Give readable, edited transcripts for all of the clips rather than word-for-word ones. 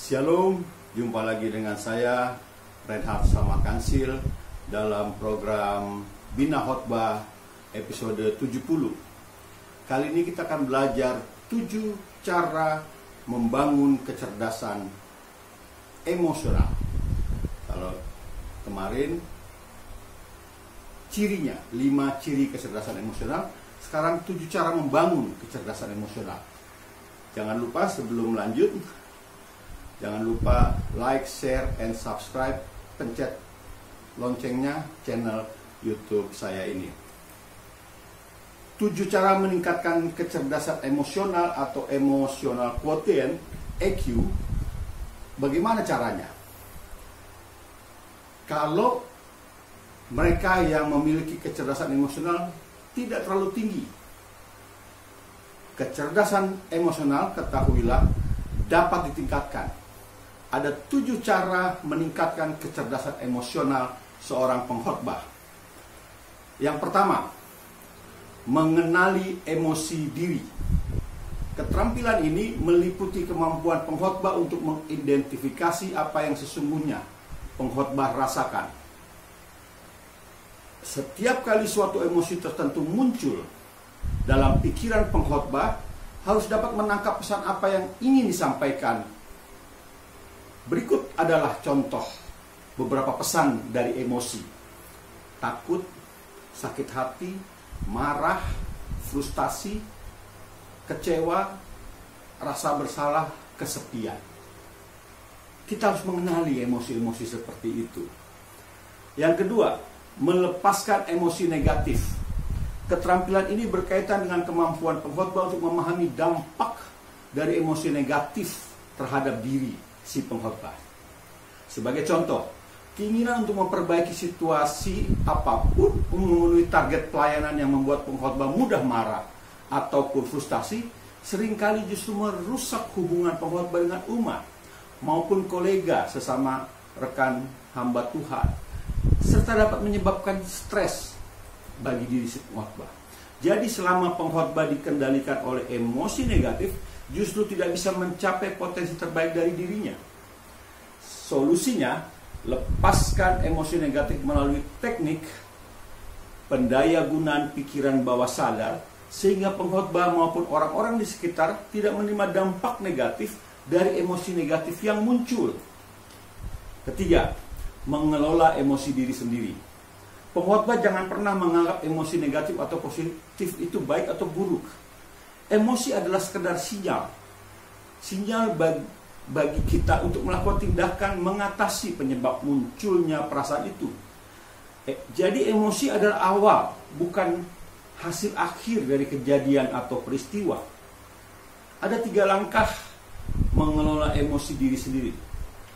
Shalom, jumpa lagi dengan saya Reinhard Samakansil dalam program Bina Khotbah episode 70. Kali ini kita akan belajar 7 cara membangun kecerdasan emosional. Kalau kemarin cirinya 5 ciri kecerdasan emosional, sekarang 7 cara membangun kecerdasan emosional. Jangan lupa sebelum lanjut, jangan lupa like, share, and subscribe. Pencet loncengnya channel YouTube saya ini. 7 cara meningkatkan kecerdasan emosional atau emotional quotient (EQ). Bagaimana caranya? Kalau mereka yang memiliki kecerdasan emosional tidak terlalu tinggi, kecerdasan emosional, ketahuilah, dapat ditingkatkan. Ada 7 cara meningkatkan kecerdasan emosional seorang pengkhotbah. Yang pertama, mengenali emosi diri. Keterampilan ini meliputi kemampuan pengkhotbah untuk mengidentifikasi apa yang sesungguhnya pengkhotbah rasakan. Setiap kali suatu emosi tertentu muncul dalam pikiran pengkhotbah, harus dapat menangkap pesan apa yang ingin disampaikan. Berikut adalah contoh beberapa pesan dari emosi: takut, sakit hati, marah, frustasi, kecewa, rasa bersalah, kesepian. Kita harus mengenali emosi-emosi seperti itu. Yang kedua, melepaskan emosi negatif. Keterampilan ini berkaitan dengan kemampuan pengkhotbah untuk memahami dampak dari emosi negatif terhadap diri si pengkhotbah. Sebagai contoh, keinginan untuk memperbaiki situasi apapun, memenuhi target pelayanan yang membuat pengkhotbah mudah marah ataupun frustasi, seringkali justru merusak hubungan pengkhotbah dengan umat maupun kolega sesama rekan hamba Tuhan, serta dapat menyebabkan stres bagi diri si pengkhotbah. Jadi selama pengkhotbah dikendalikan oleh emosi negatif, justru tidak bisa mencapai potensi terbaik dari dirinya. Solusinya, lepaskan emosi negatif melalui teknik pendayagunaan pikiran bawah sadar, sehingga pengkhotbah maupun orang-orang di sekitar tidak menerima dampak negatif dari emosi negatif yang muncul. Ketiga, mengelola emosi diri sendiri. Pengkhotbah jangan pernah menganggap emosi negatif atau positif itu baik atau buruk. Emosi adalah sekedar sinyal bagi kita untuk melakukan tindakan mengatasi penyebab munculnya perasaan itu. Jadi emosi adalah awal, bukan hasil akhir dari kejadian atau peristiwa. Ada 3 langkah mengelola emosi diri sendiri.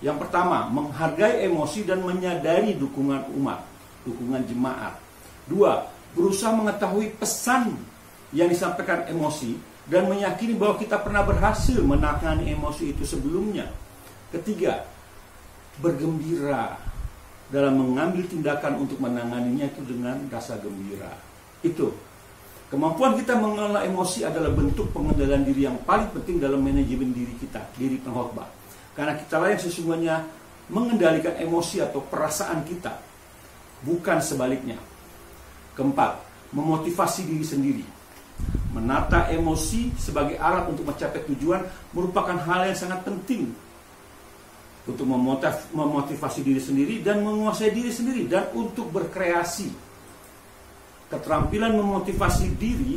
Yang pertama, menghargai emosi dan menyadari dukungan umat, dukungan jemaat. 2, berusaha mengetahui pesan yang disampaikan emosi dan meyakini bahwa kita pernah berhasil menangani emosi itu sebelumnya. 3, bergembira dalam mengambil tindakan untuk menanganinya itu dengan rasa gembira. Itu. Kemampuan kita mengelola emosi adalah bentuk pengendalian diri yang paling penting dalam manajemen diri kita, diri pengkhotbah. Karena kitalah yang sesungguhnya mengendalikan emosi atau perasaan kita, bukan sebaliknya. 4, memotivasi diri sendiri. Menata emosi sebagai alat untuk mencapai tujuan merupakan hal yang sangat penting untuk memotivasi diri sendiri dan menguasai diri sendiri dan untuk berkreasi. Keterampilan memotivasi diri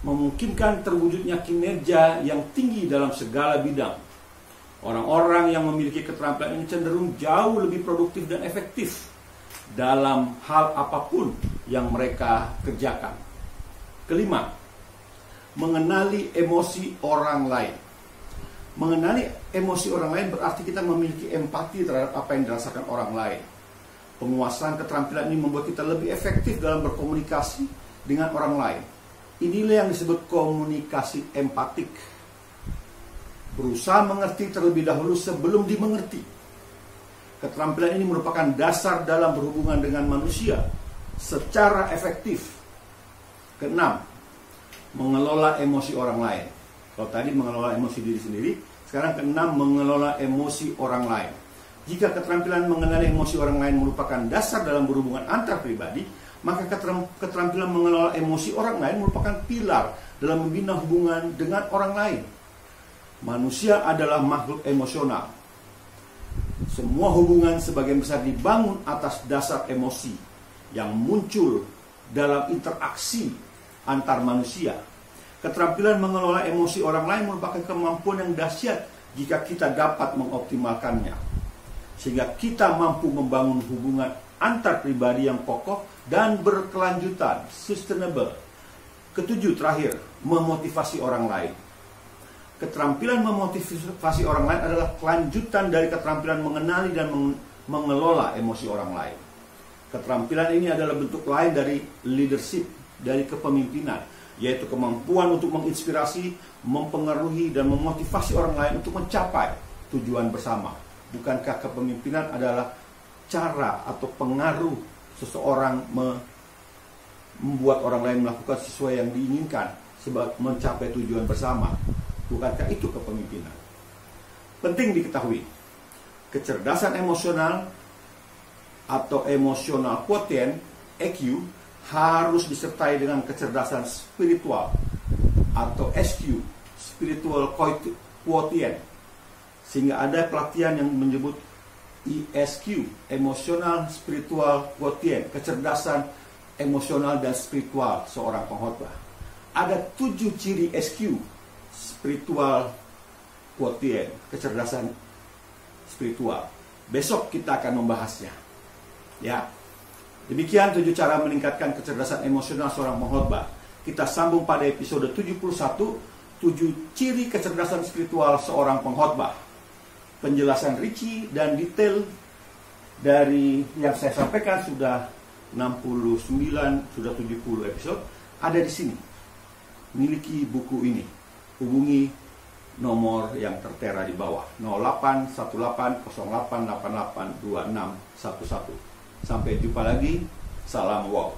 memungkinkan terwujudnya kinerja yang tinggi dalam segala bidang. Orang-orang yang memiliki keterampilan ini cenderung jauh lebih produktif dan efektif dalam hal apapun yang mereka kerjakan. 5, mengenali emosi orang lain. Mengenali emosi orang lain berarti kita memiliki empati terhadap apa yang dirasakan orang lain. Penguasaan keterampilan ini membuat kita lebih efektif dalam berkomunikasi dengan orang lain. Inilah yang disebut komunikasi empatik. Berusaha mengerti terlebih dahulu sebelum dimengerti. Keterampilan ini merupakan dasar dalam berhubungan dengan manusia secara efektif. 6, mengelola emosi orang lain. Kalau tadi mengelola emosi diri sendiri, sekarang keenam, mengelola emosi orang lain. Jika keterampilan mengenali emosi orang lain merupakan dasar dalam berhubungan antar pribadi, maka keterampilan mengelola emosi orang lain merupakan pilar dalam membina hubungan dengan orang lain. Manusia adalah makhluk emosional. Semua hubungan sebagian besar dibangun atas dasar emosi yang muncul dalam interaksi antar manusia. Keterampilan mengelola emosi orang lain merupakan kemampuan yang dahsyat jika kita dapat mengoptimalkannya, sehingga kita mampu membangun hubungan antar pribadi yang kokoh dan berkelanjutan, sustainable. Ketujuh, terakhir, memotivasi orang lain. Keterampilan memotivasi orang lain adalah kelanjutan dari keterampilan mengenali dan mengelola emosi orang lain. Keterampilan ini adalah bentuk lain dari leadership, dari kepemimpinan, yaitu kemampuan untuk menginspirasi, mempengaruhi, dan memotivasi orang lain untuk mencapai tujuan bersama. Bukankah kepemimpinan adalah cara atau pengaruh seseorang membuat orang lain melakukan sesuai yang diinginkan sebab mencapai tujuan bersama? Bukankah itu kepemimpinan? Penting diketahui, kecerdasan emosional atau emotional quotient, EQ, harus disertai dengan kecerdasan spiritual atau SQ, spiritual quotient. Sehingga ada pelatihan yang menyebut ESQ, emotional spiritual quotient, kecerdasan emosional dan spiritual seorang pengkhotbah. Ada 7 ciri SQ, spiritual quotient, kecerdasan spiritual. Besok kita akan membahasnya. Ya. Demikian 7 cara meningkatkan kecerdasan emosional seorang pengkhotbah. Kita sambung pada episode 71, 7 ciri kecerdasan spiritual seorang pengkhotbah. Penjelasan rinci dan detail dari yang saya sampaikan sudah 69, sudah 70 episode, ada di sini. Miliki buku ini. Hubungi nomor yang tertera di bawah, 081808882611. Sampai jumpa lagi. Salam wow.